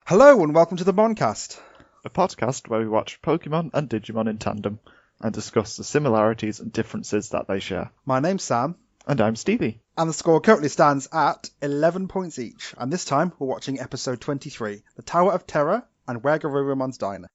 Hello and welcome to the Moncast. A podcast where we watch Pokemon and Digimon in tandem and discuss the similarities and differences that they share. My name's Sam. And I'm Stevie. And the score currently stands at 11 points each. And this time we're watching episode 23, The Tower of Terror and Weregarurumon's Diner.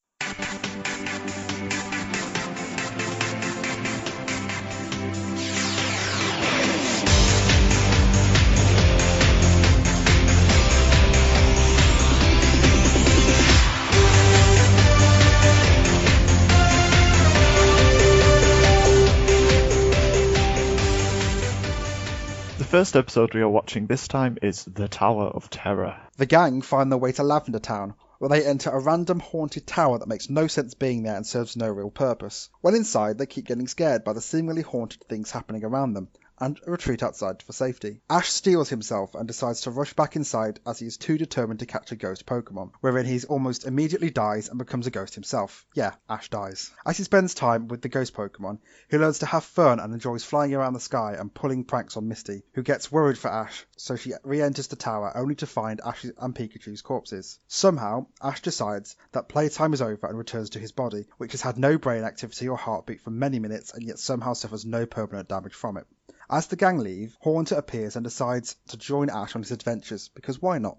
The first episode we are watching this time is The Tower of Terror. The gang find their way to Lavender Town, where they enter a random haunted tower that makes no sense being there and serves no real purpose. When inside, they keep getting scared by the seemingly haunted things happening around them, and retreat outside for safety. Ash steels himself and decides to rush back inside as he is too determined to catch a ghost Pokemon, wherein he almost immediately dies and becomes a ghost himself. Yeah, Ash dies. As he spends time with the ghost Pokemon, he learns to have fun and enjoys flying around the sky and pulling pranks on Misty, who gets worried for Ash, so she re-enters the tower only to find Ash and Pikachu's corpses. Somehow, Ash decides that playtime is over and returns to his body, which has had no brain activity or heartbeat for many minutes and yet somehow suffers no permanent damage from it. As the gang leave, Haunter appears and decides to join Ash on his adventures, because why not?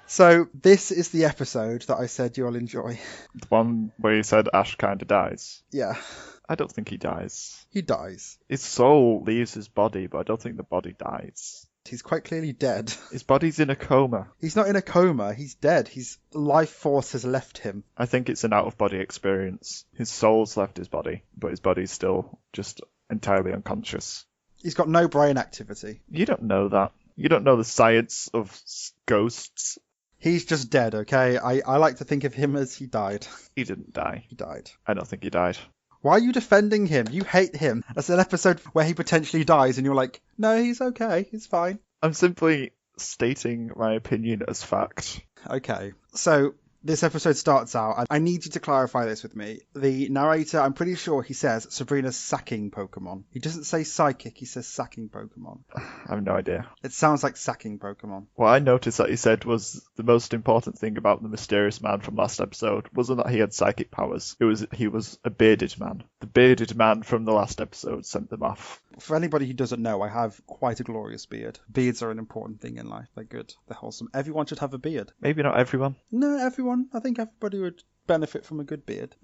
So, this is the episode that I said you'll enjoy. The one where you said Ash kinda dies. Yeah, I don't think he dies. he dies. His soul leaves his body, but I don't think the body dies. He's quite clearly dead. His body's in a coma. He's not in a coma, he's dead. His life force has left him. I think it's an out-of-body experience. His soul's left his body, but his body's still just entirely unconscious. He's got no brain activity. You don't know that. You don't know the science of ghosts. He's just dead, okay? I like to think of him as he died. He didn't die. He died. I don't think he died. Why are you defending him? You hate him. That's an episode where he potentially dies and you're like, no, he's okay, he's fine. I'm simply stating my opinion as fact. Okay, so this episode starts out, I need you to clarify this with me. The narrator, I'm pretty sure he says Sabrina's sacking Pokemon. He doesn't say psychic, he says sacking Pokemon. I have no idea. It sounds like sacking Pokemon. What I noticed that he said was the most important thing about the mysterious man from last episode wasn't that he had psychic powers. It was he was a bearded man. The bearded man from the last episode sent them off. For anybody who doesn't know, I have quite a glorious beard. Beards are an important thing in life. They're good. They're wholesome. Everyone should have a beard. Maybe not everyone. No, everyone. I think everybody would benefit from a good beard.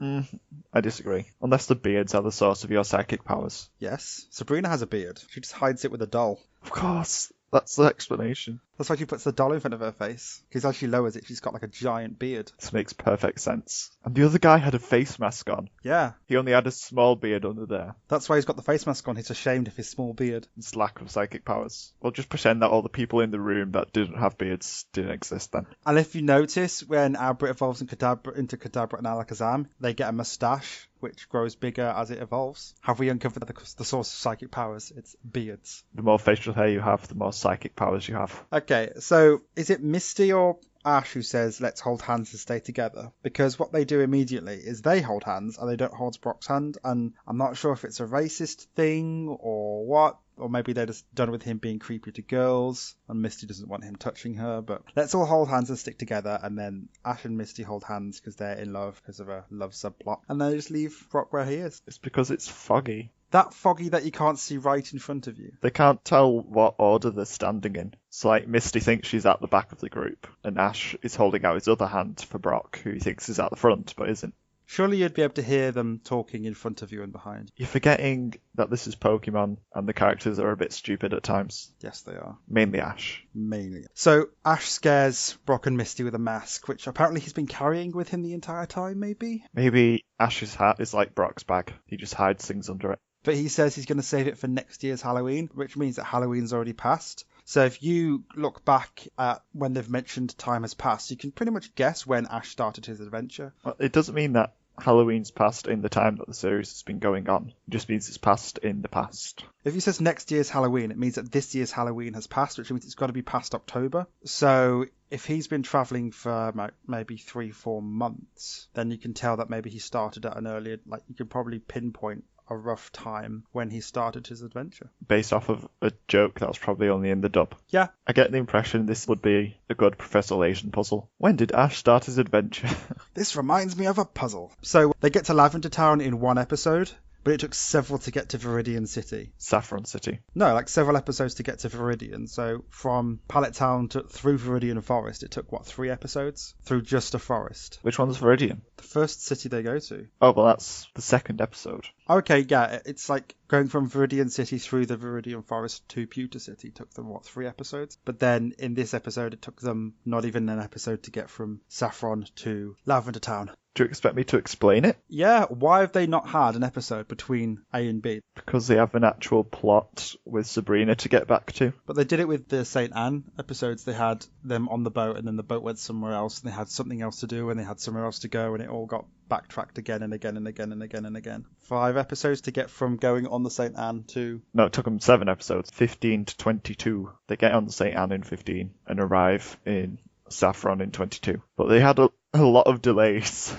I disagree. Unless the beards are the source of your psychic powers. Yes. Sabrina has a beard. She just hides it with a doll. Of course. That's the explanation. That's why she puts the doll in front of her face. Because as she lowers it, she's got like a giant beard. This makes perfect sense. And the other guy had a face mask on. Yeah. He only had a small beard under there. That's why he's got the face mask on. He's ashamed of his small beard. His lack of psychic powers. We'll just pretend that all the people in the room that didn't have beards didn't exist then. And if you notice, when Albert evolves into Kadabra and Alakazam, they get a moustache, which grows bigger as it evolves. Have we uncovered the source of psychic powers? It's beards. The more facial hair you have, the more psychic powers you have. Okay, so is it Misty or Ash who says, let's hold hands and stay together? Because what they do immediately is they hold hands and they don't hold Brock's hand. And I'm not sure if it's a racist thing or what. Or maybe they're just done with him being creepy to girls and Misty doesn't want him touching her. But let's all hold hands and stick together. And then Ash and Misty hold hands because they're in love because of a love subplot. And they just leave Brock where he is. It's because it's foggy. That foggy that you can't see right in front of you. They can't tell what order they're standing in. So like Misty thinks she's at the back of the group and Ash is holding out his other hand for Brock, who he thinks is at the front but isn't. Surely you'd be able to hear them talking in front of you and behind. You're forgetting that this is Pokemon and the characters are a bit stupid at times. Yes, they are. Mainly Ash. Mainly. So Ash scares Brock and Misty with a mask, which apparently he's been carrying with him the entire time, maybe? Maybe Ash's hat is like Brock's bag. He just hides things under it. But he says he's going to save it for next year's Halloween, which means that Halloween's already passed. So if you look back at when they've mentioned time has passed, you can pretty much guess when Ash started his adventure. Well, it doesn't mean that Halloween's passed in the time that the series has been going on. It just means it's passed in the past. If he says next year's Halloween, it means that this year's Halloween has passed, which means it's got to be past October. So if he's been travelling for maybe 3-4 months, then you can tell that maybe he started at an earlier, like you can probably pinpoint a rough time when he started his adventure. Based off of a joke that was probably only in the dub. Yeah. I get the impression this would be a good Professor Layton puzzle. When did Ash start his adventure? This reminds me of a puzzle. So they get to Lavender Town in one episode, but it took several to get to Viridian City. Saffron City. No, like several episodes to get to Viridian. So from Pallet Town through Viridian Forest, it took, 3 episodes? Through just a forest. Which one's Viridian? The first city they go to. Oh, well, that's the second episode. Okay, yeah, it's like going from Viridian City through the Viridian Forest to Pewter City took them, 3 episodes? But then in this episode, it took them not even an episode to get from Saffron to Lavender Town. Do you expect me to explain it? Yeah, why have they not had an episode between A and B? Because they have an actual plot with Sabrina to get back to. But they did it with the St. Anne episodes. They had them on the boat and then the boat went somewhere else and they had something else to do and they had somewhere else to go and it all got backtracked again and again and again and again and again. 5 episodes to get from going on the St. Anne to... No, it took them 7 episodes, 15 to 22. They get on the St. Anne in 15 and arrive in Saffron in 22. But they had a lot of delays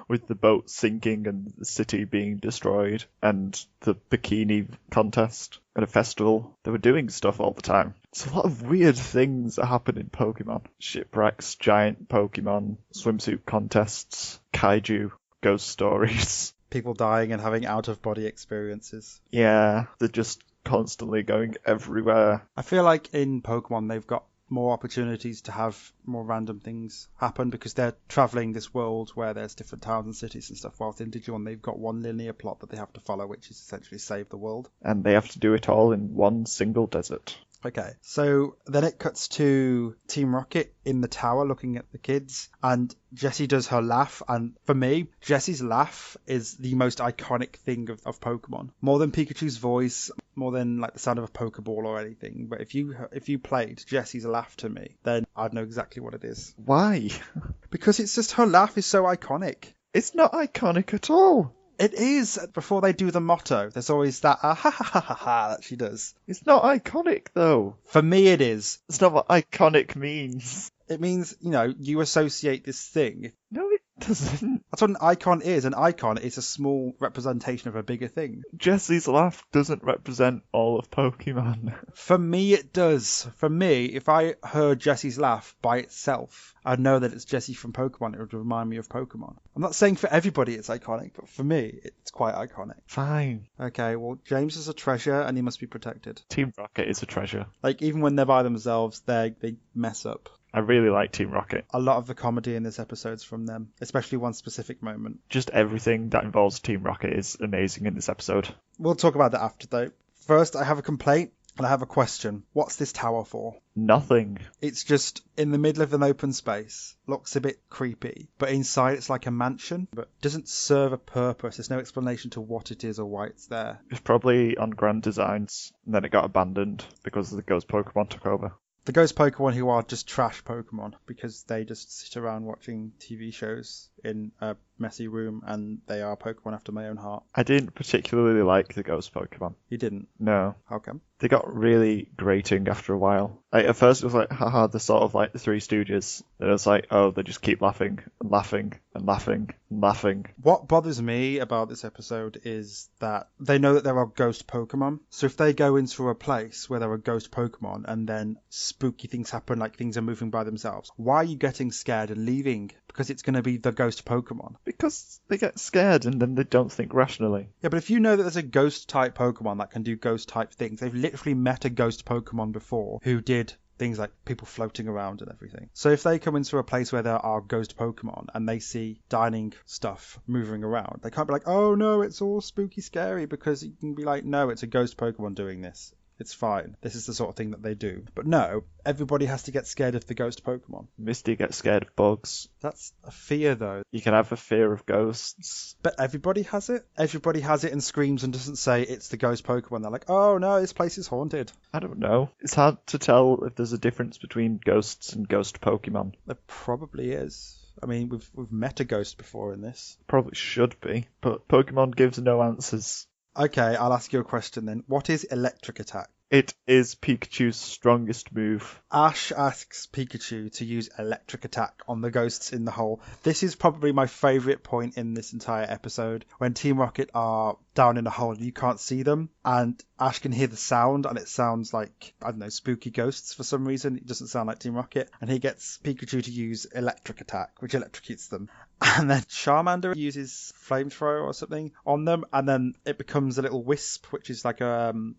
with the boat sinking and the city being destroyed and the bikini contest at a festival. They were doing stuff all the time. It's a lot of weird things that happen in Pokemon. Shipwrecks, giant Pokemon, swimsuit contests, kaiju, ghost stories. People dying and having out-of-body experiences. Yeah, they're just constantly going everywhere. I feel like in Pokemon they've got more opportunities to have more random things happen because they're travelling this world where there's different towns and cities and stuff, whilst in Digimon they've got one linear plot that they have to follow, which is essentially save the world. And they have to do it all in one single desert. Okay, so then it cuts to Team Rocket in the tower looking at the kids, and Jessie does her laugh, and for me, Jessie's laugh is the most iconic thing of Pokemon. More than Pikachu's voice, more than like the sound of a Pokeball or anything, but if you played Jessie's laugh to me, then I'd know exactly what it is. Why? Because it's just her laugh is so iconic. It's not iconic at all. It is. Before they do the motto, there's always that ha ha ha ha ha that she does. It's not iconic, though. For me, it is. It's not what iconic means. It means, you associate this thing. No, it doesn't. That's what an icon is. An icon is a small representation of a bigger thing. Jessie's laugh doesn't represent all of Pokemon. For me, it does. For me, if I heard Jessie's laugh by itself, I'd know that it's Jessie from Pokemon. It would remind me of Pokemon. I'm not saying for everybody it's iconic, but for me, it's quite iconic. Fine. Okay, well, James is a treasure and he must be protected. Team Rocket is a treasure. Like, even when they're by themselves, they mess up. I really like Team Rocket. A lot of the comedy in this episode's from them, especially one specific moment. Just everything that involves Team Rocket is amazing in this episode. We'll talk about that after, though. First, I have a complaint and I have a question. What's this tower for? Nothing. It's just in the middle of an open space. Looks a bit creepy. But inside it's like a mansion, but doesn't serve a purpose. There's no explanation to what it is or why it's there. It's probably on Grand Designs, and then it got abandoned because the Ghost Pokemon took over. The ghost Pokemon who are just trash Pokemon because they just sit around watching TV shows in a messy room and they are Pokemon after my own heart. I didn't particularly like the Ghost Pokemon. You didn't? No. How come? They got really grating after a while. Like, at first it was like, haha, they're sort of like the Three Stooges. Then it was like, oh, they just keep laughing and laughing and laughing and laughing. What bothers me about this episode is that they know that there are ghost Pokemon. So if they go into a place where there are ghost Pokemon and then spooky things happen, like things are moving by themselves, why are you getting scared and leaving? Because it's going to be the ghost Pokemon. Because they get scared and then they don't think rationally. Yeah, but if you know that there's a ghost type Pokemon that can do ghost type things, they've literally met a ghost Pokemon before who did things like people floating around and everything. So if they come into a place where there are ghost Pokemon and they see dining stuff moving around, they can't be like, oh no, it's all spooky scary, because you can be like, no, it's a ghost Pokemon doing this. It's fine. This is the sort of thing that they do. But no, everybody has to get scared of the ghost Pokemon. Misty gets scared of bugs. That's a fear, though. You can have a fear of ghosts. But everybody has it. Everybody has it and screams and doesn't say it's the ghost Pokemon. They're like, oh no, this place is haunted. I don't know. It's hard to tell if there's a difference between ghosts and ghost Pokemon. There probably is. I mean, we've met a ghost before in this. Probably should be, but Pokemon gives no answers. Okay, I'll ask you a question then. What is electric attack? It is Pikachu's strongest move. Ash asks Pikachu to use electric attack on the ghosts in the hole. This is probably my favourite point in this entire episode, when Team Rocket are down in a hole and you can't see them, and Ash can hear the sound, and it sounds like, I don't know, spooky ghosts for some reason. It doesn't sound like Team Rocket, and he gets Pikachu to use electric attack, which electrocutes them. And then Charmander uses flamethrower or something on them, and then it becomes a little wisp, which is like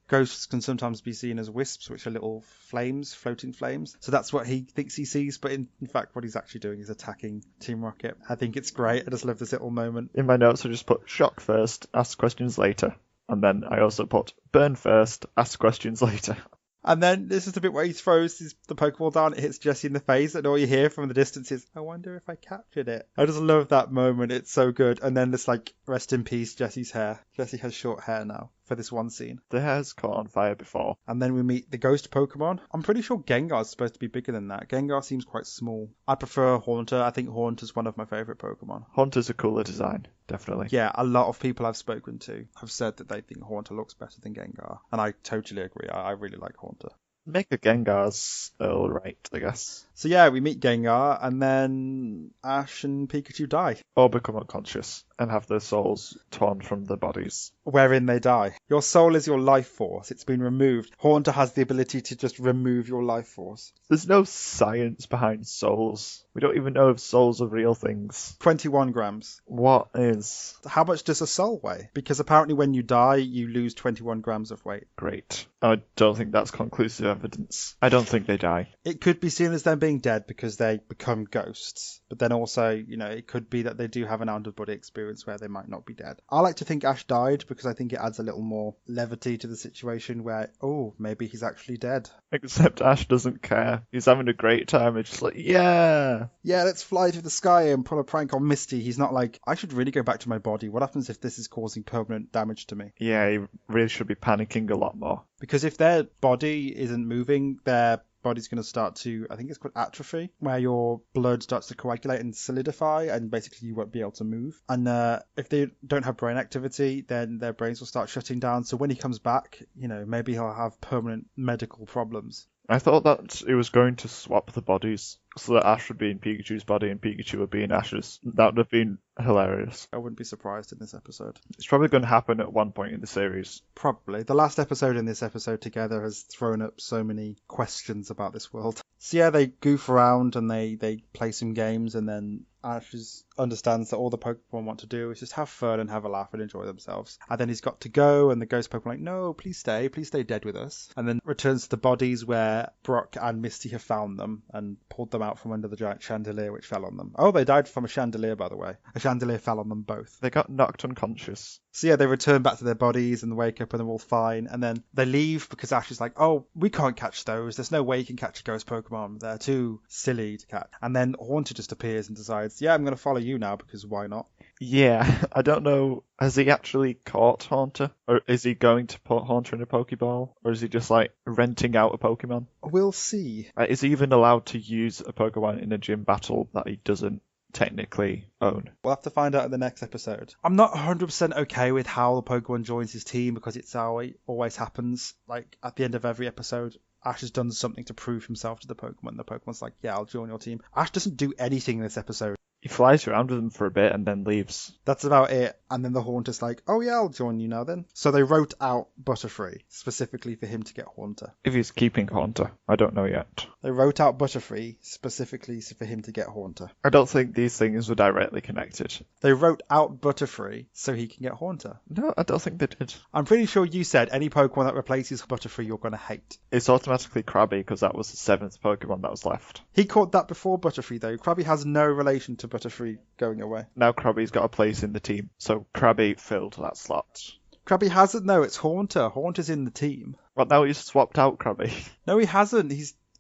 ghosts can sometimes be seen as wisps, which are little flames, floating flames. So that's what he thinks he sees, but in fact what he's actually doing is attacking Team Rocket. I think it's great. I just love this little moment. In my notes I just put shock first, ask questions later. And then I also put burn first, ask questions later. And then this is the bit where he throws the Pokeball down, it hits Jessie in the face, and all you hear from the distance is, I wonder if I captured it. I just love that moment. It's so good. And then it's like, rest in peace, Jessie's hair. Jessie has short hair now for this one scene. The hair's caught on fire before. And then we meet the ghost Pokemon. I'm pretty sure Gengar's supposed to be bigger than that. Gengar seems quite small. I prefer Haunter. I think Haunter's one of my favourite Pokemon. Haunter's a cooler design, definitely. Yeah, a lot of people I've spoken to have said that they think Haunter looks better than Gengar. And I totally agree. I really like Haunter. Mega Gengar's alright, I guess. So yeah, we meet Gengar, and then Ash and Pikachu die. Or become unconscious and have their souls torn from their bodies. Wherein they die. Your soul is your life force. It's been removed. Haunter has the ability to just remove your life force. There's no science behind souls. We don't even know if souls are real things. 21 grams. What is? How much does a soul weigh? Because apparently when you die, you lose 21 grams of weight. Great. I don't think that's conclusive evidence. I don't think they die. It could be seen as them being dead because they become ghosts. But then also, it could be that they do have an out-of-body experience where they might not be dead. I like to think Ash died because I think it adds a little more levity to the situation where, maybe he's actually dead. Except Ash doesn't care. He's having a great time. It's just like, yeah, let's fly through the sky and pull a prank on Misty. He's not like, I should really go back to my body. What happens if this is causing permanent damage to me? Yeah, he really should be panicking a lot more. Because if their body isn't moving, their body's going to start to, I think it's called atrophy, where your blood starts to coagulate and solidify, and basically you won't be able to move. And if they don't have brain activity, then their brains will start shutting down. So when he comes back, maybe he'll have permanent medical problems. I thought that it was going to swap the bodies so that Ash would be in Pikachu's body and Pikachu would be in Ash's. That would have been hilarious. I wouldn't be surprised in this episode. It's probably going to happen at one point in the series. Probably. The last episode and this episode together has thrown up so many questions about this world. So yeah, they goof around and they play some games, and then Ash understands that all the Pokemon want to do is just have fun and have a laugh and enjoy themselves. And then he's got to go, and the ghost Pokemon are like, no, please stay dead with us. And then returns to the bodies where Brock and Misty have found them and pulled them out from under the giant chandelier which fell on them. Oh, they died from a chandelier, by the way. A chandelier fell on them both. They got knocked unconscious. So yeah, they return back to their bodies and wake up and they're all fine. And then they leave because Ash is like, oh, we can't catch those. There's no way you can catch a ghost Pokemon. They're too silly to catch. And then Haunter just appears and decides, yeah, I'm going to follow you now because why not? Yeah, I don't know. Has he actually caught Haunter? Or is he going to put Haunter in a Pokeball? Or is he just like renting out a Pokemon? We'll see. Is he even allowed to use a Pokemon in a gym battle that he doesn't technically own? We'll have to find out in the next episode. I'm not 100% okay with how the Pokemon joins his team because it's how it always happens. Like at the end of every episode, Ash has done something to prove himself to the Pokemon. The Pokemon's like, yeah, I'll join your team. Ash doesn't do anything in this episode. He flies around with them for a bit and then leaves. That's about it. And then the Haunter's like, oh yeah, I'll join you now then. So they wrote out Butterfree specifically for him to get Haunter. If he's keeping Haunter, I don't know yet. They wrote out Butterfree specifically for him to get Haunter. I don't think these things were directly connected. They wrote out Butterfree so he can get Haunter. No, I don't think they did. I'm pretty sure you said any Pokemon that replaces Butterfree you're going to hate. It's automatically Krabby because that was the 7th Pokemon that was left. He caught that before Butterfree though. Krabby has no relation to Butterfree going away. Now Krabby's got a place in the team, so Krabby filled that slot. Krabby hasn't, no, it's Haunter. Haunter's in the team. Well, now he's swapped out Krabby. No, he hasn't.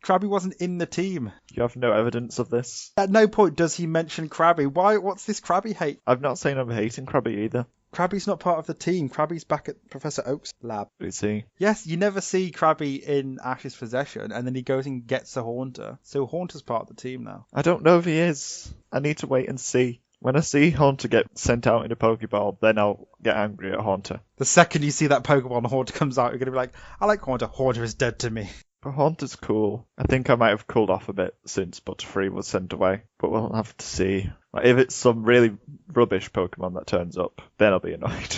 Krabby wasn't in the team. You have no evidence of this? At no point does he mention Krabby. Why? What's this Krabby hate? I'm not saying I'm hating Krabby either. Krabby's not part of the team. Krabby's back at Professor Oak's lab. Is he? Yes, you never see Krabby in Ash's possession, and then he goes and gets a Haunter. So Haunter's part of the team now. I don't know if he is. I need to wait and see. When I see Haunter get sent out in a Pokeball, then I'll get angry at Haunter. The second you see that Pokemon, Haunter comes out, you're going to be like, I like Haunter. Haunter is dead to me. But Haunter's cool. I think I might have cooled off a bit since Butterfree was sent away, but we'll have to see. Like, if it's some really rubbish Pokemon that turns up, then I'll be annoyed.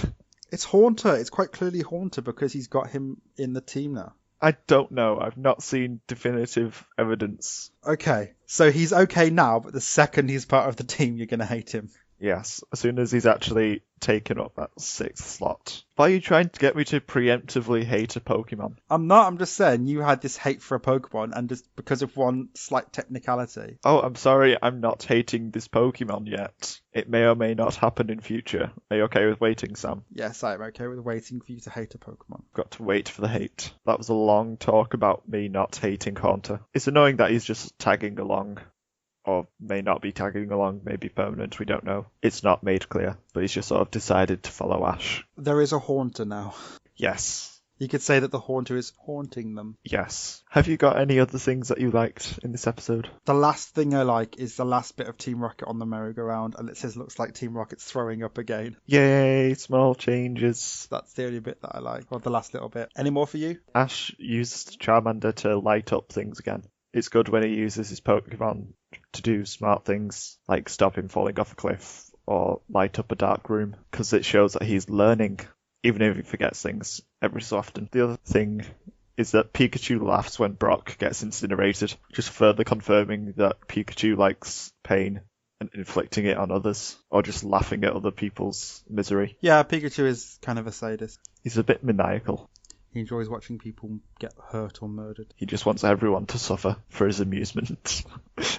It's Haunter. It's quite clearly Haunter because he's got him in the team now. I don't know. I've not seen definitive evidence. Okay, so he's okay now, but the second he's part of the team, you're going to hate him. Yes, as soon as he's actually taken up that 6th slot. Why are you trying to get me to preemptively hate a Pokemon? I'm not, I'm just saying you had this hate for a Pokemon and just because of one slight technicality. Oh, I'm sorry, I'm not hating this Pokemon yet. It may or may not happen in future. Are you okay with waiting, Sam? Yes, I am okay with waiting for you to hate a Pokemon. Got to wait for the hate. That was a long talk about me not hating Haunter. It's annoying that he's just tagging along. Or may not be tagging along, may be permanent, we don't know. It's not made clear, but he's just sort of decided to follow Ash. There is a Haunter now. Yes. You could say that the Haunter is haunting them. Yes. Have you got any other things that you liked in this episode? The last thing I like is the last bit of Team Rocket on the merry-go-round, and it says looks like Team Rocket's throwing up again. Yay, small changes. That's the only bit that I like, or the last little bit. Any more for you? Ash used Charmander to light up things again. It's good when he uses his Pokemon to do smart things, like stop him falling off a cliff or light up a dark room, because it shows that he's learning, even if he forgets things every so often. The other thing is that Pikachu laughs when Brock gets incinerated, just further confirming that Pikachu likes pain and inflicting it on others, or just laughing at other people's misery. Yeah, Pikachu is kind of a sadist. He's a bit maniacal. He enjoys watching people get hurt or murdered. He just wants everyone to suffer for his amusement.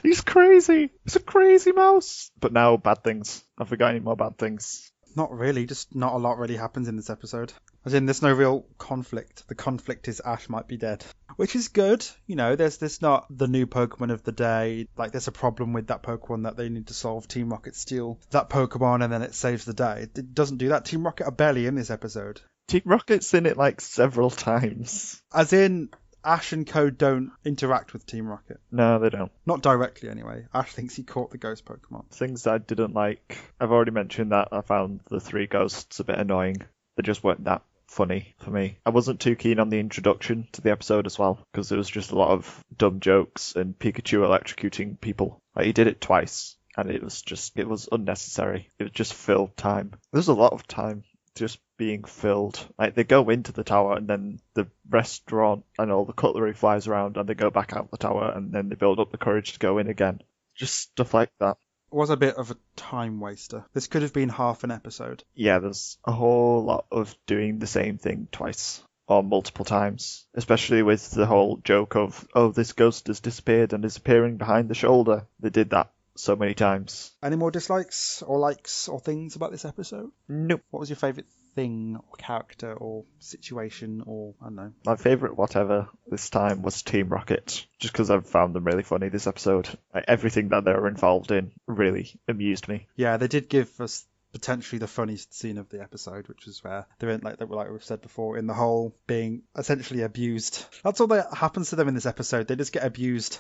He's crazy. He's a crazy mouse. But now, bad things. Have we got any more bad things? Not really, just not a lot really happens in this episode. As in, there's no real conflict. The conflict is Ash might be dead. Which is good. You know, there's not the new Pokemon of the day. Like, there's a problem with that Pokemon that they need to solve. Team Rocket steal that Pokemon and then it saves the day. It doesn't do that. Team Rocket are barely in this episode. Team Rocket's in it like several times. As in, Ash and Co don't interact with Team Rocket. No, they don't. Not directly, anyway. Ash thinks he caught the ghost Pokemon. Things that I didn't like. I've already mentioned that I found the 3 ghosts a bit annoying. They just weren't that funny for me. I wasn't too keen on the introduction to the episode as well, because there was just a lot of dumb jokes and Pikachu electrocuting people. Like, he did it twice, and it was unnecessary. It was just filled time. There's a lot of time just being filled. Like, they go into the tower and then the restaurant and all the cutlery flies around and they go back out the tower and then they build up the courage to go in again. Just stuff like that. It was a bit of a time waster. This could have been half an episode. Yeah, there's a whole lot of doing the same thing twice or multiple times, especially with the whole joke of, oh, this ghost has disappeared and is appearing behind the shoulder. They did that so many times. Any more dislikes or likes or things about this episode? Nope. What was your favourite thing or character or situation or, I don't know? My favourite whatever this time was Team Rocket, just because I've found them really funny this episode. Like, everything that they were involved in really amused me. Yeah, they did give us potentially the funniest scene of the episode, which was where they're in, like we've said before, in the hole being essentially abused. That's all that happens to them in this episode. They just get abused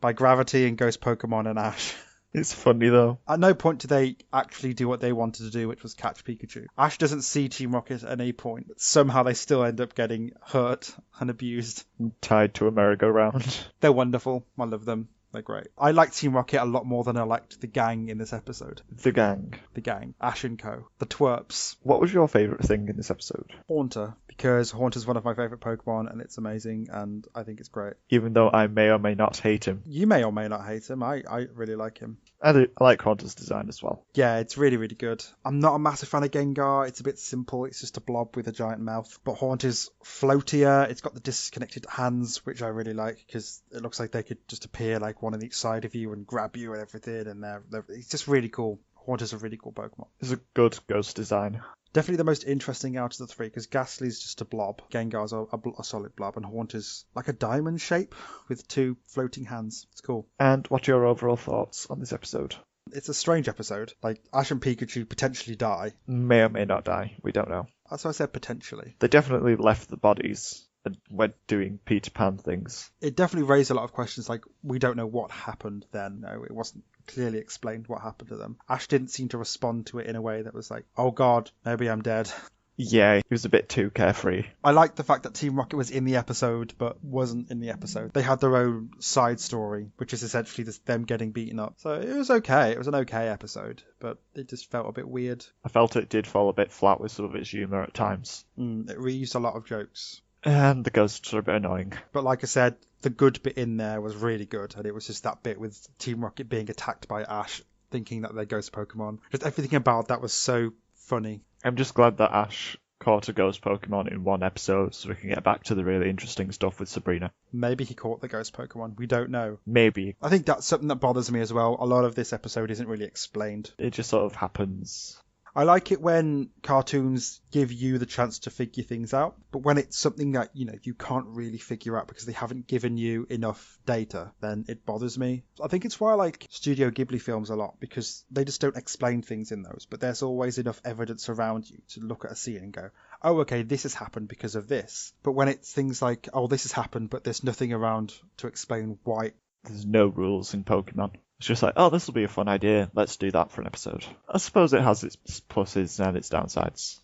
by Gravity and Ghost Pokemon and Ash. It's funny though. At no point do they actually do what they wanted to do, which was catch Pikachu. Ash doesn't see Team Rocket at any point, but somehow they still end up getting hurt and abused. Tied to a merry-go-round. They're wonderful. I love them. They're great. I like Team Rocket a lot more than I liked the gang in this episode. The gang. The gang. Ash and Co. The twerps. What was your favourite thing in this episode? Haunter. Because Haunter's one of my favourite Pokemon and it's amazing and I think it's great. Even though I may or may not hate him. You may or may not hate him. I really like him. I like Haunter's design as well. Yeah, it's really, really good. I'm not a massive fan of Gengar. It's a bit simple. It's just a blob with a giant mouth. But Haunter's floatier. It's got the disconnected hands, which I really like because it looks like they could just appear like one on each side of you and grab you and everything. And it's just really cool. Haunter's a really cool Pokemon. It's a good ghost design. Definitely the most interesting out of the 3 because Ghastly's just a blob, Gengar's a solid blob, and Haunter's like a diamond shape with 2 floating hands. It's cool. And what are your overall thoughts on this episode? It's a strange episode. Like, Ash and Pikachu potentially die. May or may not die. We don't know. That's why I said potentially. They definitely left the bodies and went doing Peter Pan things. It definitely raised a lot of questions, like, we don't know what happened then. No, it wasn't clearly explained what happened to them. Ash didn't seem to respond to it in a way that was like, oh god, maybe I'm dead. Yeah, he was a bit too carefree. I liked the fact that Team Rocket was in the episode, but wasn't in the episode. They had their own side story, which is essentially just them getting beaten up. So it was okay. It was an okay episode, but it just felt a bit weird. I felt it did fall a bit flat with some of its humour at times. It reused a lot of jokes. And the ghosts are a bit annoying. But like I said, the good bit in there was really good, and it was just that bit with Team Rocket being attacked by Ash, thinking that they're ghost Pokemon. Just everything about that was so funny. I'm just glad that Ash caught a ghost Pokemon in one episode so we can get back to the really interesting stuff with Sabrina. Maybe he caught the ghost Pokemon. We don't know. Maybe. I think that's something that bothers me as well. A lot of this episode isn't really explained. It just sort of happens. I like it when cartoons give you the chance to figure things out, but when it's something that, you can't really figure out because they haven't given you enough data, then it bothers me. I think it's why I like Studio Ghibli films a lot, because they just don't explain things in those, but there's always enough evidence around you to look at a scene and go, oh, okay, this has happened because of this. But when it's things like, oh, this has happened, but there's nothing around to explain why. There's no rules in Pokemon. It's just like, oh, this will be a fun idea. Let's do that for an episode. I suppose it has its pluses and its downsides.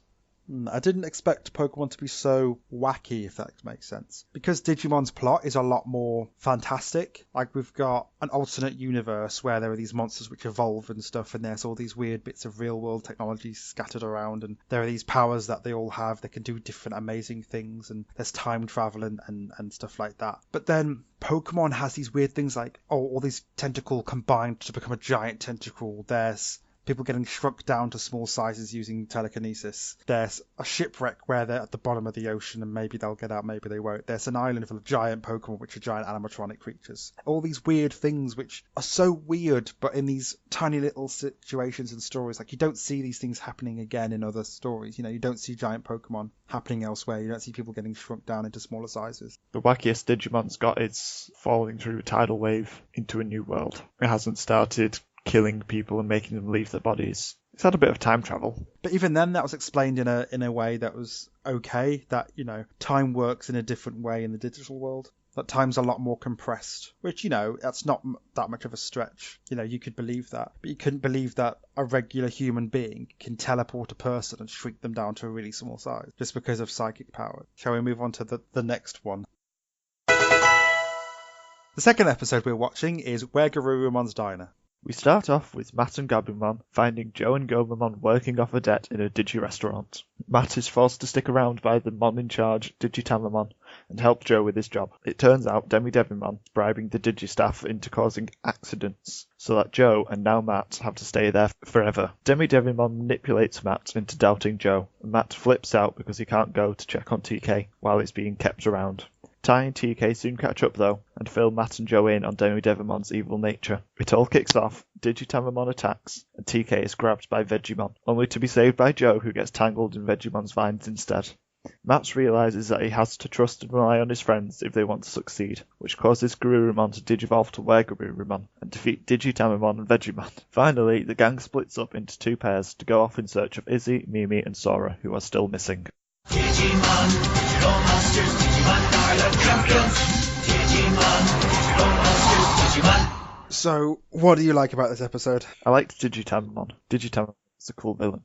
I didn't expect Pokemon to be so wacky, if that makes sense. Because Digimon's plot is a lot more fantastic. Like, we've got an alternate universe where there are these monsters which evolve and stuff, and there's all these weird bits of real-world technology scattered around, and there are these powers that they all have. They can do different amazing things, and there's time travel and stuff like that. But then Pokemon has these weird things like, oh, all these tentacle combined to become a giant tentacle. There's people getting shrunk down to small sizes using telekinesis. There's a shipwreck where they're at the bottom of the ocean and maybe they'll get out, maybe they won't. There's an island full of giant Pokemon, which are giant animatronic creatures. All these weird things which are so weird, but in these tiny little situations and stories, like, you don't see these things happening again in other stories. You don't see giant Pokemon happening elsewhere. You don't see people getting shrunk down into smaller sizes. The wackiest Digimon's got is falling through a tidal wave into a new world. It hasn't started killing people and making them leave their bodies. It's had a bit of time travel. But even then, that was explained in a way that was okay, that, time works in a different way in the digital world. That time's a lot more compressed, which, that's not that much of a stretch. You could believe that. But you couldn't believe that a regular human being can teleport a person and shrink them down to a really small size just because of psychic power. Shall we move on to the next one? The second episode we're watching is Weregarurumon's Diner. We start off with Matt and Gabumon finding Joe and Gomamon working off a debt in a Digi-restaurant. Matt is forced to stick around by the Mon in charge, Digitamamon, and help Joe with his job. It turns out Demi-Devimon is bribing the Digi-staff into causing accidents, so that Joe and now Matt have to stay there forever. Demi-Devimon manipulates Matt into doubting Joe, and Matt flips out because he can't go to check on TK while it's being kept around. Ty and TK soon catch up though, and fill Matt and Joe in on Demi-Devimon's evil nature. It all kicks off, Digitamamon attacks, and TK is grabbed by Vegemon, only to be saved by Joe, who gets tangled in Vegemon's vines instead. Matt realises that he has to trust and rely on his friends if they want to succeed, which causes Garurumon to digivolve to Weregarurumon and defeat Digitamamon and Vegemon. Finally, the gang splits up into two pairs to go off in search of Izzy, Mimi and Sora, who are still missing. Digimon, digital monsters, Digimon are the champions. Digimon, digital monsters, Digimon. So, what do you like about this episode? I liked Digitamamon. Digitamamon is a cool villain.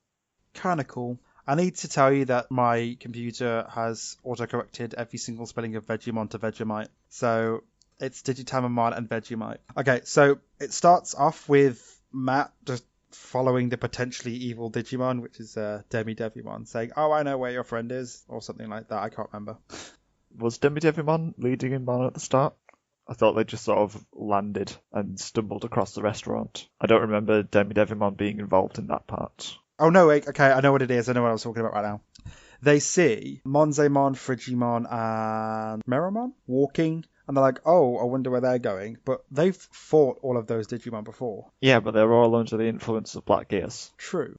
Kinda cool. I need to tell you that my computer has autocorrected every single spelling of Vegemon to Vegemite. So, it's Digitamamon and Vegemite. Okay, so it starts off with Matt just following the potentially evil Digimon, which is Demi-Devimon, saying, oh, I know where your friend is, or something like that. I can't remember. Was Demi-Devimon leading him on at the start? I thought they just sort of landed and stumbled across the restaurant. I don't remember Demi-Devimon being involved in that part. Oh, no, wait, okay, I know what it is. I know what I was talking about right now. They see Monzemon, Frigimon, and Meramon walking, and they're like, oh, I wonder where they're going. But they've fought all of those Digimon before. Yeah, but they were all under the influence of Black Gears. True.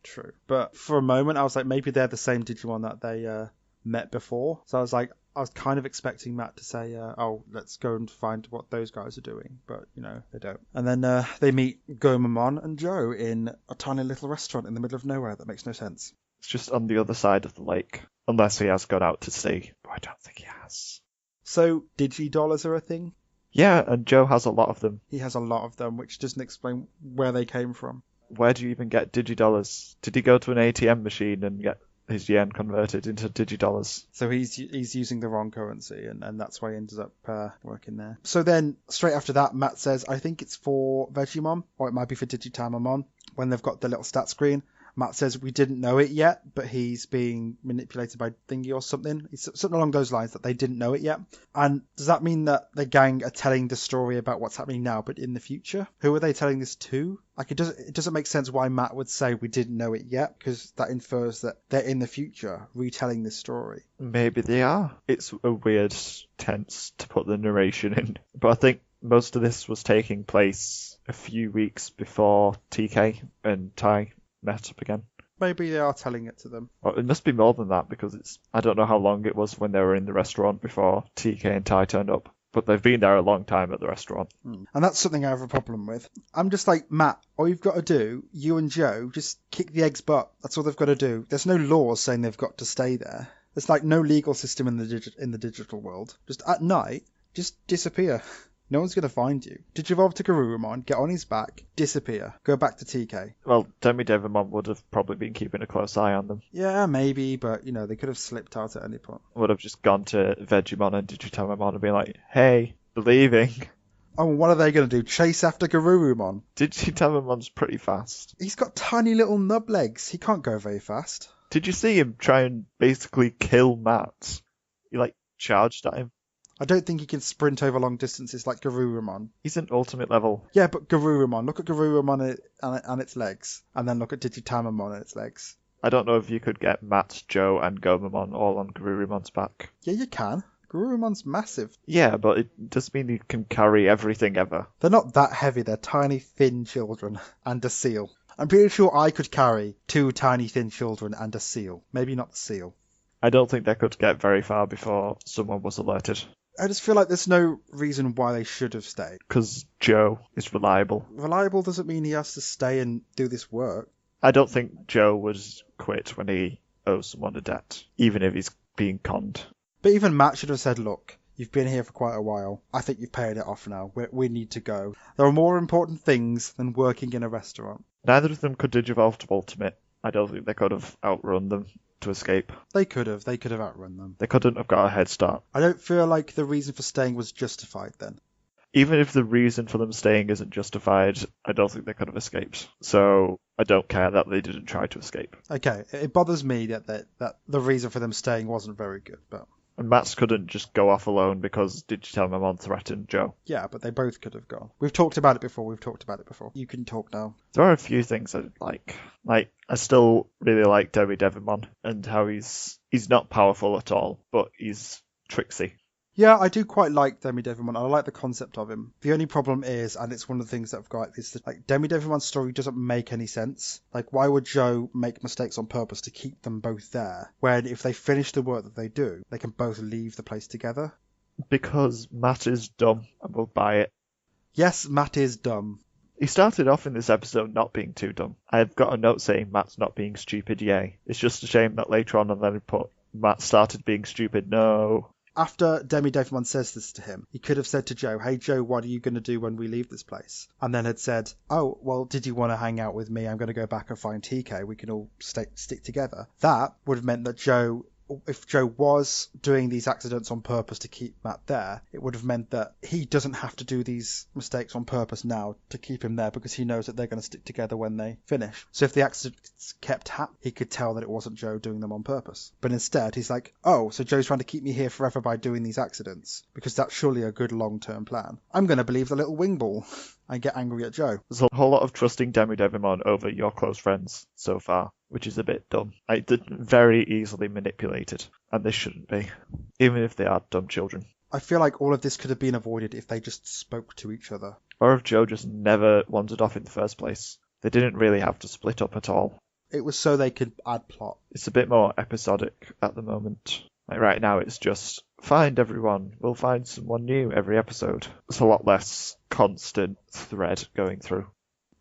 But for a moment, I was like, maybe they're the same Digimon that they met before. So I was kind of expecting Matt to say, oh, let's go and find what those guys are doing. But, they don't. And then they meet Gomamon and Joe in a tiny little restaurant in the middle of nowhere that makes no sense. It's just on the other side of the lake. Unless he has gone out to sea. But I don't think he has. So Digi-dollars are a thing? Yeah, and Joe has a lot of them. He has a lot of them, which doesn't explain where they came from. Where do you even get Digi-dollars? Did he go to an ATM machine and get his yen converted into Digi-dollars? So he's using the wrong currency, and that's why he ended up working there. So then, straight after that, Matt says, I think it's for Vegemon, or it might be for Digitamamon, when they've got the little stat screen. Matt says we didn't know it yet, but he's being manipulated by Thingy or something. It's something along those lines, that they didn't know it yet. And does that mean that the gang are telling the story about what's happening now, but in the future? Who are they telling this to? Like, it doesn't make sense why Matt would say we didn't know it yet, because that infers that they're in the future retelling this story. Maybe they are. It's a weird tense to put the narration in. But I think most of this was taking place a few weeks before TK and Tai met up again. Maybe they are telling it to them. Well, it must be more than that, because I don't know how long it was when they were in the restaurant before TK and Tai turned up. But they've been there a long time at the restaurant. And that's something I have a problem with. I'm just like, Matt, all you've got to do, you and Joe, just kick the egg's butt. That's all they've got to do. There's no laws saying they've got to stay there. There's like no legal system in the digital world. Just at night, just disappear. No one's going to find you. Digivolve to Garurumon, get on his back, disappear, go back to TK. Well, Demi-Devimon would have probably been keeping a close eye on them. Yeah, maybe, but, they could have slipped out at any point. Would have just gone to Vegemon and Digitamamon and been like, hey, they're leaving. Oh, what are they going to do? Chase after Garurumon? Digitamamon's pretty fast. He's got tiny little nub legs. He can't go very fast. Did you see him try and basically kill Matt? He, charged at him. I don't think he can sprint over long distances like Garurumon. He's an ultimate level. Yeah, but Garurumon. Look at Garurumon and its legs. And then look at Digitamamon and its legs. I don't know if you could get Matt, Joe, and Gomamon all on Garurumon's back. Yeah, you can. Garurumon's massive. Yeah, but it does mean he can carry everything ever. They're not that heavy. They're tiny, thin children. And a seal. I'm pretty sure I could carry 2 tiny, thin children and a seal. Maybe not the seal. I don't think they could get very far before someone was alerted. I just feel like there's no reason why they should have stayed. Because Joe is reliable. Reliable doesn't mean he has to stay and do this work. I don't think Joe would quit when he owes someone a debt, even if he's being conned. But even Matt should have said, look, you've been here for quite a while. I think you've paid it off now. We need to go. There are more important things than working in a restaurant. Neither of them could digivolve to Ultimate. I don't think they could have outrun them to escape. They could have outrun them. They couldn't have got a head start. I don't feel like the reason for staying was justified then. Even if the reason for them staying isn't justified, I don't think they could have escaped. So I don't care that they didn't try to escape. Okay, it bothers me that the reason for them staying wasn't very good, but... And Mats couldn't just go off alone because Digitamamon threatened Joe. Yeah, but they both could have gone. We've talked about it before. You can talk now. There are a few things I like. Like, I still really like Demi-Devimon and how he's not powerful at all, but he's tricksy. Yeah, I do quite like Demi-Devimon. I like the concept of him. The only problem is, and it's one of the things that I've got, is that Demi-Devimon's story doesn't make any sense. Like, why would Joe make mistakes on purpose to keep them both there, when if they finish the work that they do, they can both leave the place together? Because Matt is dumb and will buy it. Yes, Matt is dumb. He started off in this episode not being too dumb. I've got a note saying Matt's not being stupid, yay. It's just a shame that later on and then he put Matt started being stupid, no. After Demi-Devimon says this to him, he could have said to Joe, hey Joe, what are you going to do when we leave this place? And then had said, oh, well, did you want to hang out with me? I'm going to go back and find TK. We can all stick together. That would have meant that Joe, if Joe was doing these accidents on purpose to keep Matt there, it would have meant that he doesn't have to do these mistakes on purpose now to keep him there because he knows that they're going to stick together when they finish. So if the accidents kept happening, he could tell that it wasn't Joe doing them on purpose. But instead, he's like, oh, so Joe's trying to keep me here forever by doing these accidents because that's surely a good long-term plan. I'm going to believe the little wing ball and get angry at Joe. There's a whole lot of trusting Demi-Devimon over your close friends so far, which is a bit dumb. They're very easily manipulated, and they shouldn't be, even if they are dumb children. I feel like all of this could have been avoided if they just spoke to each other. Or if Joe just never wandered off in the first place. They didn't really have to split up at all. It was so they could add plot. It's a bit more episodic at the moment. Like right now it's just, find everyone, we'll find someone new every episode. It's a lot less constant thread going through.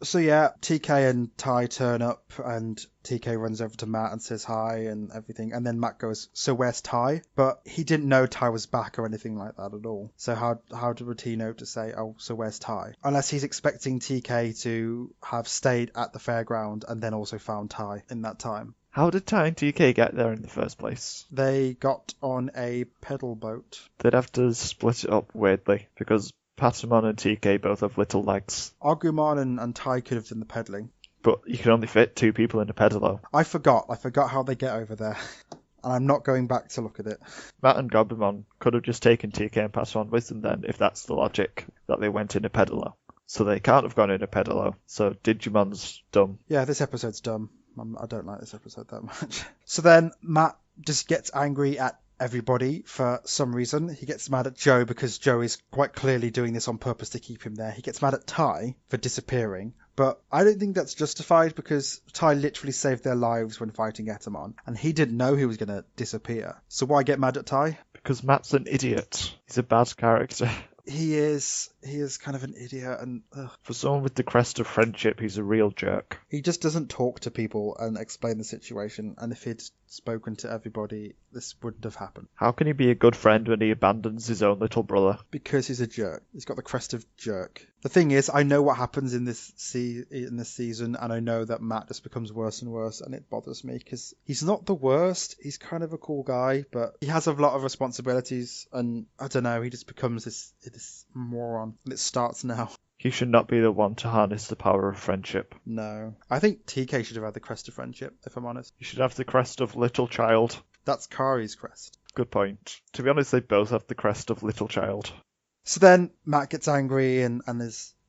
So yeah, TK and Ty turn up, and TK runs over to Matt and says hi and everything, and then Matt goes, "So where's Ty?" But he didn't know Ty was back or anything like that at all. So how would he know to say, "Oh, so where's Ty?" Unless he's expecting TK to have stayed at the fairground and then also found Ty in that time. How did Ty and TK get there in the first place? They got on a pedal boat. They'd have to split it up weirdly, because Patamon and TK both have little legs. Agumon and Ty could have done the pedaling. But you can only fit 2 people in a pedalo. I forgot how they get over there. And I'm not going back to look at it. Matt and Goblimon could have just taken TK and Patamon with them then, if that's the logic, that they went in a pedalo. So they can't have gone in a pedalo, so Digimon's dumb. Yeah, this episode's dumb. I don't like this episode that much. So then Matt just gets angry at everybody for some reason. He gets mad at Joe because Joe is quite clearly doing this on purpose to keep him there. He gets mad at Ty for disappearing. But I don't think that's justified because Ty literally saved their lives when fighting Etamon, and he didn't know he was going to disappear. So why get mad at Ty? Because Matt's an idiot. He's a bad character. He is kind of an idiot, and For someone with the crest of friendship, he's a real jerk. he just doesn't talk to people and explain the situation, and if he'd spoken to everybody, this wouldn't have happened. How can he be a good friend when he abandons his own little brother? Because he's a jerk. He's got the crest of jerk. The thing is, I know what happens in this season, and I know that Matt just becomes worse and worse, and it bothers me because he's not the worst. He's kind of a cool guy, but he has a lot of responsibilities, and I don't know, he just becomes this moron. And it starts now. He should not be the one to harness the power of friendship. No. I think TK should have had the crest of friendship, if I'm honest. He should have the crest of little child. That's Kari's crest. Good point. To be honest, they both have the crest of little child. So then Matt gets angry and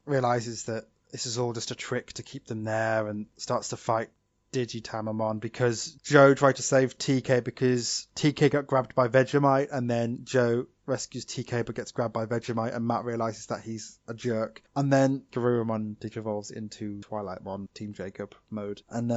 realizes that this is all just a trick to keep them there and starts to fight Digitamamon because Joe tried to save TK because TK got grabbed by Vegemite, and then Joe rescues TK but gets grabbed by Vegemite, and Matt realizes that he's a jerk. And then Garurumon digivolves into Twilightmon Team Jacob mode. And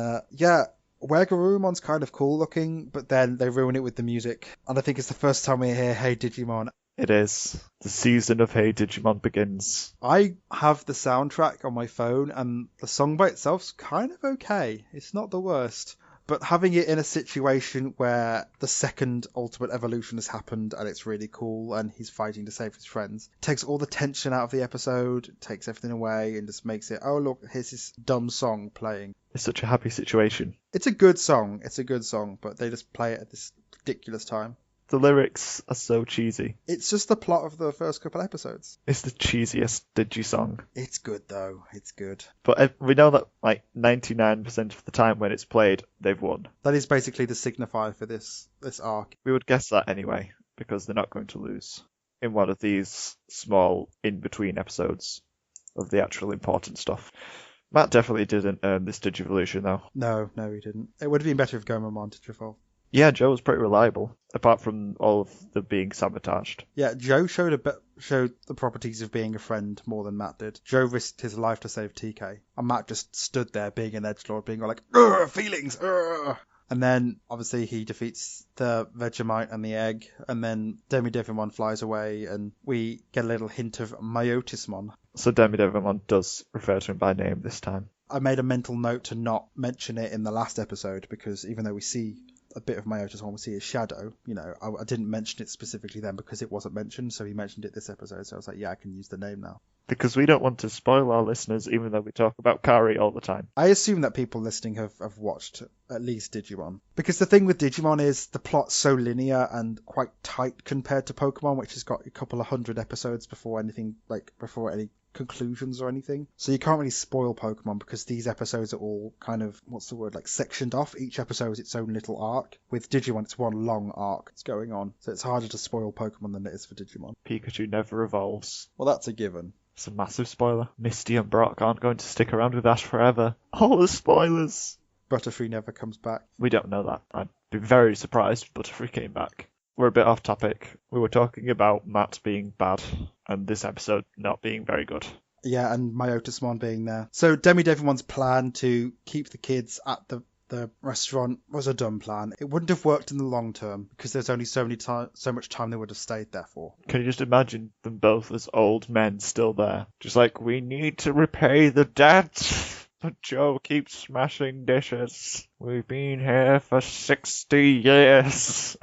Weregarurumon's kind of cool looking, but then they ruin it with the music. And I think it's the first time we hear Hey Digimon. It is. The season of Hey Digimon begins. I have the soundtrack on my phone, and the song by itself's kind of okay. It's not the worst. But having it in a situation where the second ultimate evolution has happened and it's really cool and he's fighting to save his friends, takes all the tension out of the episode, takes everything away, and just makes it, oh look, here's this dumb song playing. It's such a happy situation. It's a good song, but they just play it at this ridiculous time. The lyrics are so cheesy. It's just the plot of the first couple episodes. It's the cheesiest Digi song. It's good though, it's good. But we know that like 99% of the time when it's played, they've won. That is basically the signifier for this arc. We would guess that anyway, because they're not going to lose in one of these small in-between episodes of the actual important stuff. Matt definitely didn't earn this Digivolution though. No, he didn't. It would have been better if Gomamon Digivolved. Yeah, Joe was pretty reliable, apart from all of the being sabotaged. Yeah, Joe showed the properties of being a friend more than Matt did. Joe risked his life to save TK, and Matt just stood there being an edgelord, being all like, "Urgh, feelings, urgh." And then, obviously, he defeats the Vegemite and the egg, and then Demidevimon flies away, and we get a little hint of Myotismon. So Demidevimon does refer to him by name this time. I made a mental note to not mention it in the last episode, because even though we see a bit of Myotismon, we see his shadow, I didn't mention it specifically then because it wasn't mentioned, so he mentioned it this episode, so I was like, yeah, I can use the name now. Because we don't want to spoil our listeners, even though we talk about Kari all the time. I assume that people listening have watched at least Digimon. Because the thing with Digimon is the plot's so linear and quite tight compared to Pokemon, which has got a couple of 100 episodes before any conclusions or anything. So you can't really spoil Pokemon because these episodes are all kind of, sectioned off. Each episode is its own little arc. With Digimon, it's one long arc that's going on. So it's harder to spoil Pokemon than it is for Digimon. Pikachu never evolves. Well, that's a given. It's a massive spoiler. Misty and Brock aren't going to stick around with Ash forever. All the spoilers! Butterfree never comes back. We don't know that. I'd be very surprised if Butterfree came back. We're a bit off topic. We were talking about Matt being bad, and this episode not being very good. Yeah, and Myotismon being there. So Demidevimon's plan to keep the kids at the restaurant was a dumb plan. It wouldn't have worked in the long term because there's only so much time they would have stayed there for. Can you just imagine them both as old men still there? Just like, we need to repay the debt. But Joe keeps smashing dishes. We've been here for 60 years.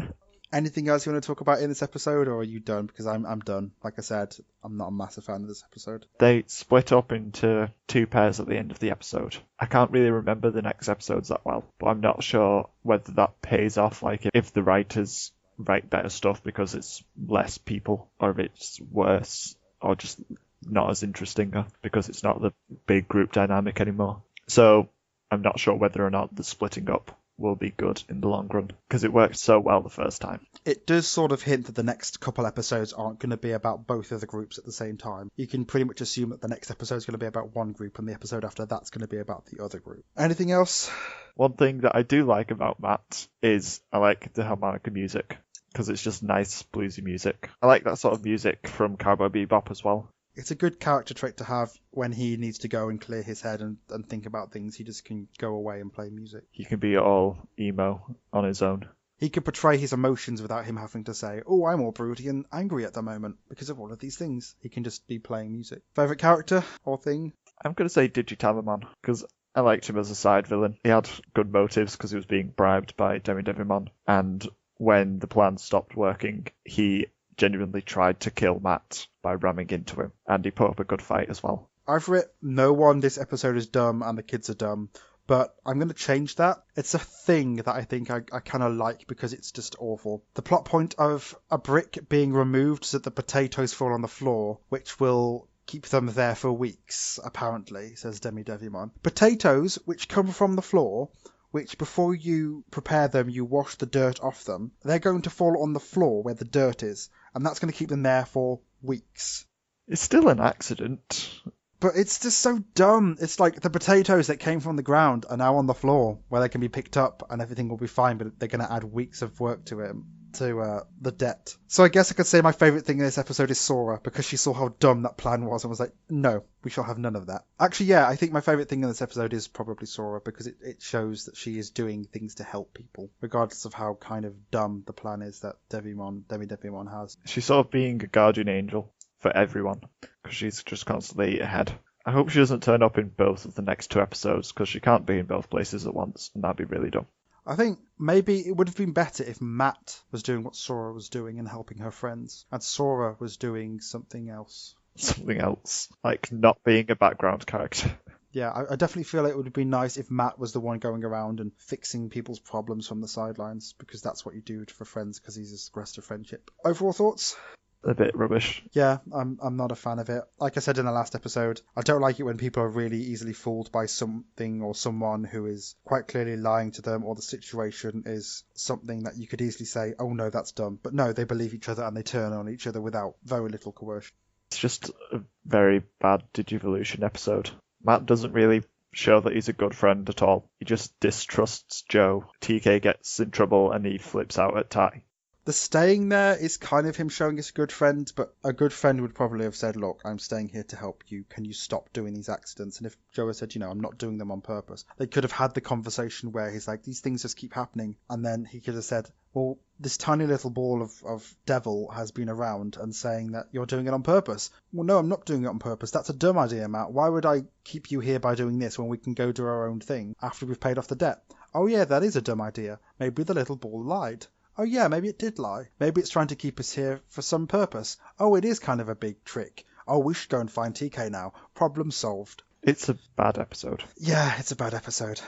Anything else you want to talk about in this episode, or are you done? Because I'm done. Like I said, I'm not a massive fan of this episode. They split up into two pairs at the end of the episode. I can't really remember the next episodes that well, but I'm not sure whether that pays off, like if the writers write better stuff because it's less people, or if it's worse, or just not as interesting because it's not the big group dynamic anymore. So I'm not sure whether or not the splitting up will be good in the long run, because it worked so well the first time. It does sort of hint that the next couple episodes aren't going to be about both of the groups at the same time. You can pretty much assume that the next episode is going to be about one group and the episode after that's going to be about the other group. Anything else? One thing that I do like about Matt is I like the harmonica music, because it's just nice bluesy music. I like that sort of music from Cowboy Bebop as well. It's a good character trait to have when he needs to go and clear his head and think about things. He just can go away and play music. He can be all emo on his own. He could portray his emotions without him having to say, oh, I'm all broody and angry at the moment because of all of these things. He can just be playing music. Favourite character or thing? I'm going to say Digi-tablemon, because I liked him as a side villain. He had good motives because he was being bribed by Demi-Devimon, and when the plan stopped working, he genuinely tried to kill Matt by ramming into him, and he put up a good fight as well. I've written no one this episode is dumb and the kids are dumb, but I'm going to change that. It's a thing that I think I kind of like because it's just awful. The plot point of a brick being removed so that the potatoes fall on the floor, which will keep them there for weeks, apparently, says Demi-Devimon. Potatoes, which come from the floor, which before you prepare them, you wash the dirt off them, they're going to fall on the floor where the dirt is, and that's going to keep them there for weeks. It's still an accident. But it's just so dumb. It's like the potatoes that came from the ground are now on the floor where they can be picked up and everything will be fine, but they're going to add weeks of work to it, to the debt. So I guess I could say my favourite thing in this episode is Sora, because she saw how dumb that plan was and was like, no, we shall have none of that. Actually, yeah, I think my favourite thing in this episode is probably Sora, because it shows that she is doing things to help people, regardless of how kind of dumb the plan is that Demi-Devimon has. She's sort of being a guardian angel for everyone, because she's just constantly ahead. I hope she doesn't turn up in both of the next two episodes, because she can't be in both places at once, and that'd be really dumb. I think maybe it would have been better if Matt was doing what Sora was doing and helping her friends, and Sora was doing something else. Something else, like not being a background character. Yeah, I definitely feel it would have been nice if Matt was the one going around and fixing people's problems from the sidelines, because that's what you do for friends, because he's expressed a friendship. Overall thoughts? A bit rubbish. Yeah, I'm not a fan of it. Like I said in the last episode, I don't like it when people are really easily fooled by something or someone who is quite clearly lying to them, or the situation is something that you could easily say, oh no, that's dumb. But no, they believe each other and they turn on each other without very little coercion. It's just a very bad Digivolution episode. Matt doesn't really show that he's a good friend at all. He just distrusts Joe. TK gets in trouble and he flips out at Tai. The staying there is kind of him showing us a good friend, but a good friend would probably have said, look, I'm staying here to help you. Can you stop doing these accidents? And if Joe had said, I'm not doing them on purpose, they could have had the conversation where he's like, these things just keep happening. And then he could have said, well, this tiny little ball of devil has been around and saying that you're doing it on purpose. Well, no, I'm not doing it on purpose. That's a dumb idea, Matt. Why would I keep you here by doing this when we can go do our own thing after we've paid off the debt? Oh yeah, that is a dumb idea. Maybe the little ball lied. Oh yeah, maybe it did lie. Maybe it's trying to keep us here for some purpose. Oh, it is kind of a big trick. Oh, we should go and find TK now. Problem solved. It's a bad episode. Yeah, it's a bad episode.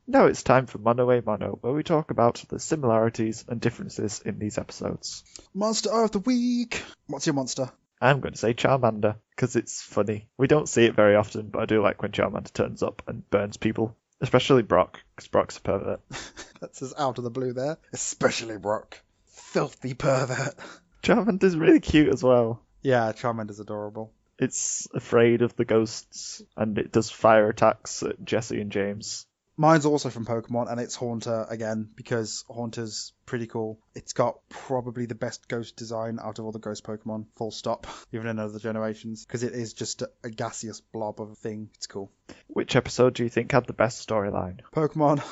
Now it's time for Mono a Mono, where we talk about the similarities and differences in these episodes. Monster of the week. What's your monster? I'm going to say Charmander, because it's funny. We don't see it very often, but I do like when Charmander turns up and burns people. Especially Brock, because Brock's a pervert. That's just out of the blue there. Especially Brock. Filthy pervert. Charmander's really cute as well. Yeah, Charmander's adorable. It's afraid of the ghosts, and it does fire attacks at Jesse and James. Mine's also from Pokemon, and it's Haunter again, because Haunter's pretty cool. It's got probably the best ghost design out of all the ghost Pokemon, full stop, even in other generations, because it is just a gaseous blob of a thing. It's cool. Which episode do you think had the best storyline? Pokemon,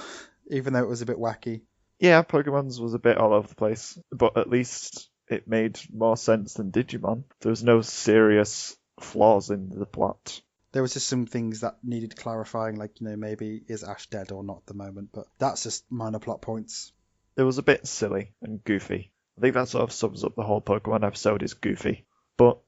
even though it was a bit wacky. Yeah, Pokemon's was a bit all over the place, but at least it made more sense than Digimon. There was no serious flaws in the plot. There was just some things that needed clarifying, like, maybe is Ash dead or not at the moment, but that's just minor plot points. It was a bit silly and goofy. I think that sort of sums up the whole Pokemon episode is goofy. But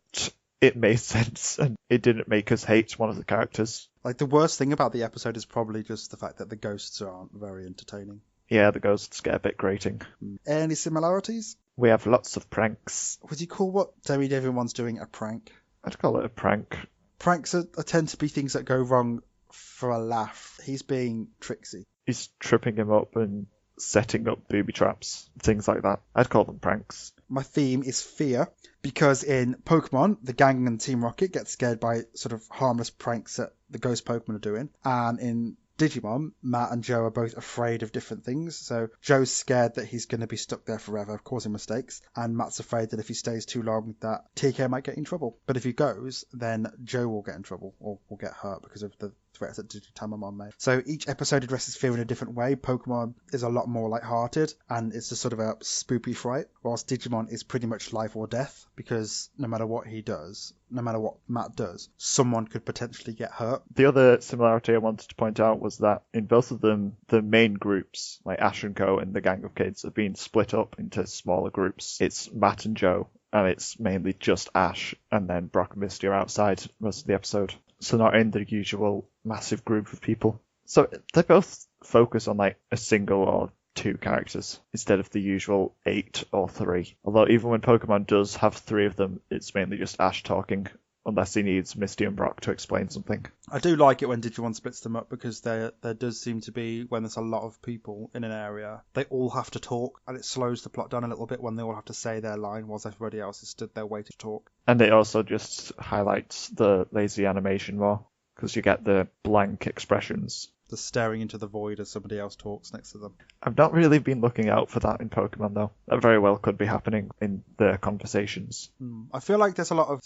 it made sense, and it didn't make us hate one of the characters. Like, the worst thing about the episode is probably just the fact that the ghosts aren't very entertaining. Yeah, the ghosts get a bit grating. Any similarities? We have lots of pranks. Would you call what Everyone's doing a prank? I'd call it a prank. Pranks tend to be things that go wrong for a laugh. He's being tricksy. He's tripping him up and setting up booby traps, things like that. I'd call them pranks. My theme is fear, because in Pokemon, the gang and Team Rocket get scared by sort of harmless pranks that the ghost Pokemon are doing. And in Digimon, Matt and Joe are both afraid of different things. So Joe's scared that he's going to be stuck there forever, causing mistakes. And Matt's afraid that if he stays too long, that TK might get in trouble. But if he goes, then Joe will get in trouble or will get hurt because of the threats that Digitamamon made. So each episode addresses fear in a different way. Pokemon is a lot more light-hearted, and it's just sort of a spoopy fright, whilst Digimon is pretty much life or death, because no matter what he does, no matter what Matt does, someone could potentially get hurt. The other similarity I wanted to point out was that in both of them, the main groups, like Ash and Co and the Gang of Kids, have been split up into smaller groups. It's Matt and Joe, and it's mainly just Ash, and then Brock and Misty are outside most of the episode. So not in the usual massive group of people. So they both focus on like a single or two characters instead of the usual 8 or 3. Although even when Pokemon does have 3 of them, it's mainly just Ash talking, unless he needs Misty and Brock to explain something. I do like it when Digimon splits them up, because there does seem to be, when there's a lot of people in an area, they all have to talk, and it slows the plot down a little bit when they all have to say their line whilst everybody else is stood there waiting to talk. And it also just highlights the lazy animation more, because you get the blank expressions. The staring into the void as somebody else talks next to them. I've not really been looking out for that in Pokemon, though. That very well could be happening in their conversations. I feel like there's a lot of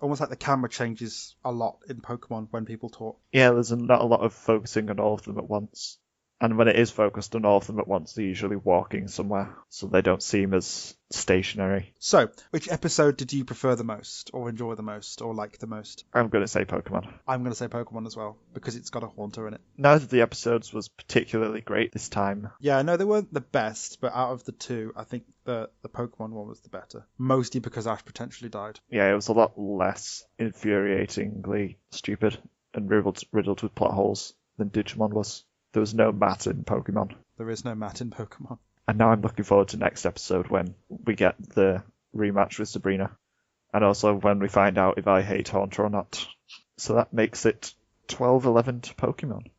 almost like the camera changes a lot in Pokemon when people talk. Yeah, there's not a lot of focusing on all of them at once. And when it is focused on all of them at once, they're usually walking somewhere, so they don't seem as stationary. So, which episode did you prefer the most, or enjoy the most, or like the most? I'm going to say Pokemon. I'm going to say Pokemon as well, because it's got a Haunter in it. Neither of the episodes was particularly great this time. Yeah, no, they weren't the best, but out of the two, I think the Pokemon one was the better. Mostly because Ash potentially died. Yeah, it was a lot less infuriatingly stupid and riddled with plot holes than Digimon was. There was no Matt in Pokemon. There is no Matt in Pokemon. And now I'm looking forward to next episode when we get the rematch with Sabrina. And also when we find out if I hate Haunter or not. So that makes it 12-11 to Pokemon.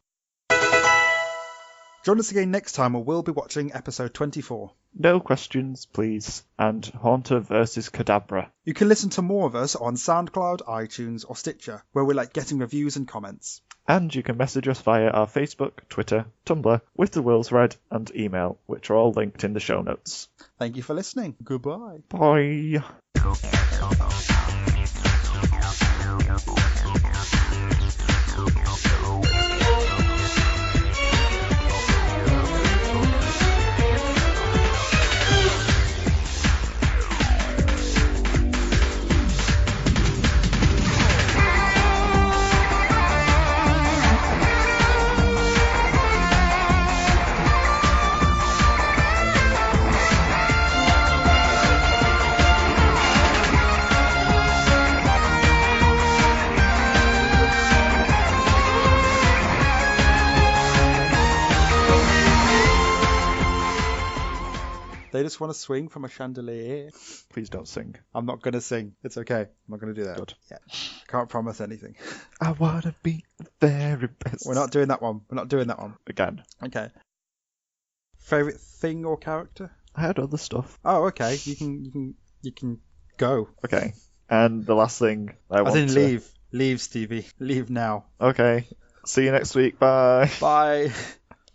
Join us again next time where we'll be watching episode 24. No questions, please. And Haunter versus Kadabra. You can listen to more of us on Soundcloud, iTunes or Stitcher, where we like getting reviews and comments. And you can message us via our Facebook, Twitter, Tumblr, With the World's Red, and email, which are all linked in the show notes. Thank you for listening. Goodbye. Bye. They just want to swing from a chandelier. Please don't sing. I'm not going to sing. It's okay. I'm not going to do that. Good. Yeah. Can't promise anything. I want to be the very best. We're not doing that one. Again. Okay. Favorite thing or character? I had other stuff. Oh, okay. You can go. Okay. And the last thing I want As in to... leave. Leave, Stevie. Leave now. Okay. See you next week. Bye. Bye.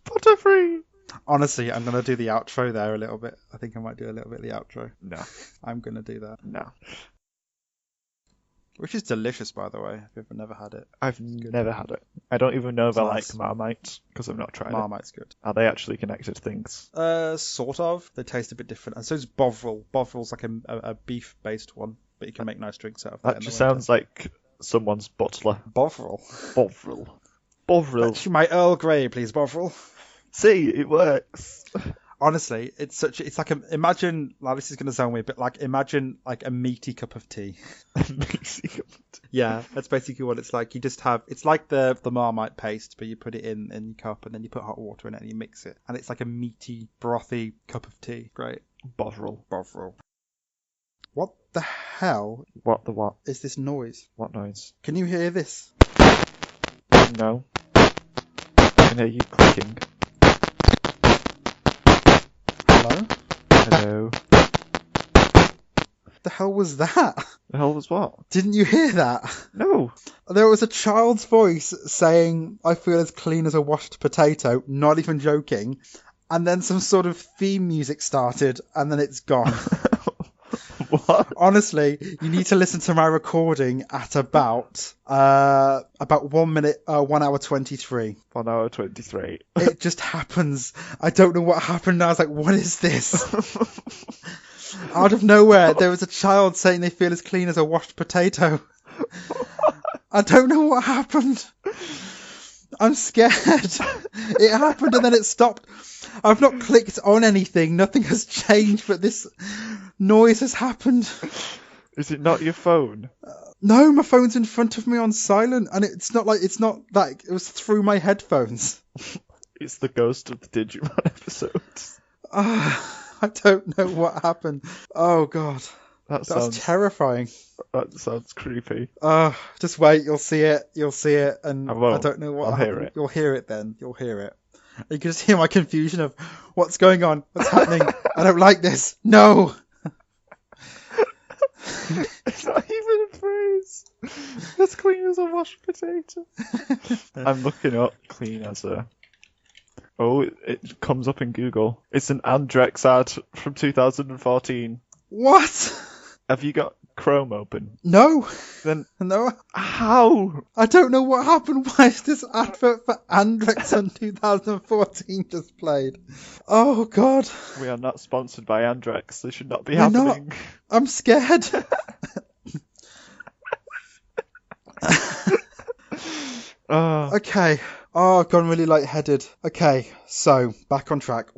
Butterfree. Honestly, I'm going to do the outro there a little bit. I think I might do a little bit of the outro. No. I'm going to do that. No. Which is delicious, by the way. If you've never had it. I've never had it. I don't even know if I nice. like Marmite, because I've not tried Marmite's good. it. Are they actually connected things? Sort of. They taste a bit different. And so is Bovril. Bovril's like a beef-based one, but you can make nice drinks out of That just sounds like someone's butler. Bovril. Bovril. Fetch my Earl Grey, please, Bovril. See, it works. Honestly, it's like imagine, like, this is going to sound weird, but like imagine like a meaty cup of tea. Yeah, that's basically what it's like. You just have, it's like the Marmite paste, but you put it in your cup and then you put hot water in it and you mix it. And it's like a meaty, brothy cup of tea. Great. Bovril. What the hell What the what? is this noise? What noise? Can you hear this? No. I can hear you clicking. Hello? Hello. The hell was that? The hell was what? Didn't you hear that? No. There was a child's voice saying, I feel as clean as a washed potato, not even joking. And then some sort of theme music started, and then it's gone. What? Honestly, you need to listen to my recording at about 1 minute, 1 hour 23. 1 hour 23. It just happens. I don't know what happened. I was like, what is this? Out of nowhere, there was a child saying they feel as clean as a washed potato. I don't know what happened. I'm scared. It happened and then it stopped. I've not clicked on anything. Nothing has changed, but this noise has happened. Is it not your phone? No, my phone's in front of me on silent, and it's not that it was through my headphones. It's the ghost of the Digimon episodes. I don't know what happened. Oh god, that's terrifying. That sounds creepy. Just wait, you'll see it, and I don't know what I'll happened. hear it. You'll hear it then. You'll hear it. You can just hear my confusion of what's going on, what's happening. I don't like this. No. It's not even a phrase. As clean as a washed potato. I'm looking up clean as a... Oh, it comes up in Google. It's an Andrex ad from 2014. What? Have you got Chrome open? No. Then No. how? I don't know what happened. Why is this advert for Andrex on 2014 just played? Oh god. We are not sponsored by Andrex. This should not be We're happening. not. I'm scared. Okay. Oh, I've gone really lightheaded. Okay, so back on track.